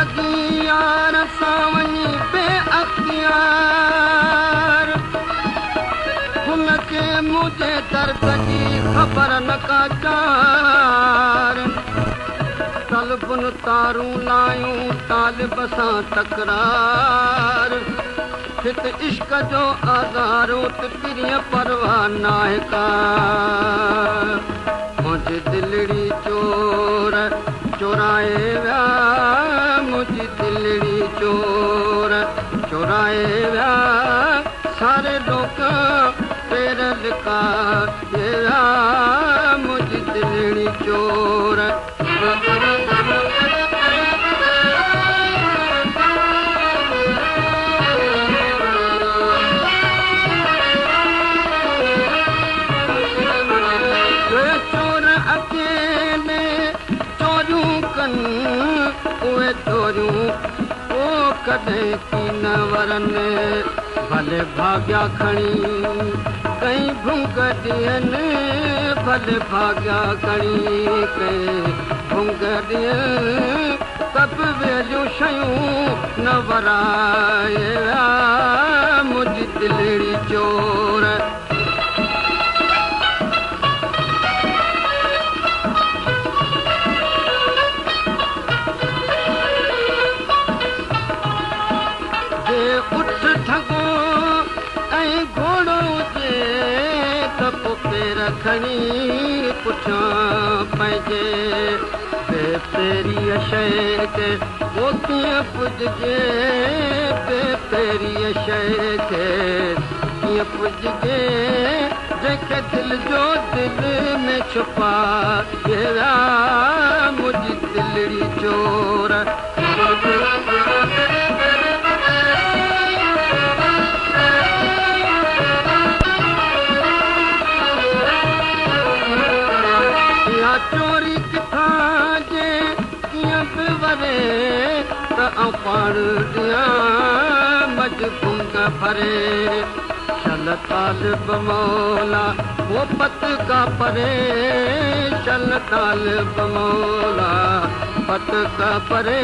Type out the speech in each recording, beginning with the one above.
अगियार सावनी बे अख्तियार हुनखे मुझे दर्द जी ख़बर न का चार तलबुन तारूं लायूं तालिब सां तकरार हित इश्क जो आज़ारो त पिरीअ परवाह नाहे का मुंहिंजी दिलड़ी चोर चोराए विया मुंहिंजी दिलड़ी चोर चोराए विया सारे लोग पेर लिका विया मुंहिंजी दिलड़ी चोर उहे चोरियूं पोइ कॾहिं की न वरनि भले भाग्या खणी कई भुंग ॾियनि भले भाग्या खणी कई भुंग ॾियनि कब वेलियूं शयूं न वराए विया मुंहिंजी दिलड़ी चोर खणी पुछां पंहिंजे बेपेरीअ शइ खे पोइ कीअं पुॼिजे बेपेरीअ शइ खे कीअं पुॼिजे जंहिंखे दिलि जो दिलि में छुपाए विया मुंहिंजी दिलड़ी चोर चोरी किथां जे कीअं बि वरे त पाण ॾियां मजबूंग भरे शल तालिब मौला वो पत का परे शल तालिब मौला पत का परे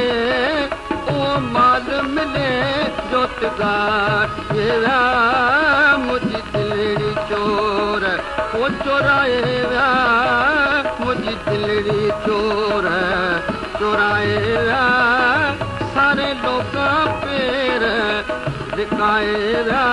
ओ माल मिले जोतगार विया मुंहिंजी दिलड़ी चोर वो चोराए विया मुंहिंजी दिलड़ी चोर चोराए विया सारे लोग पेर लिकाए विया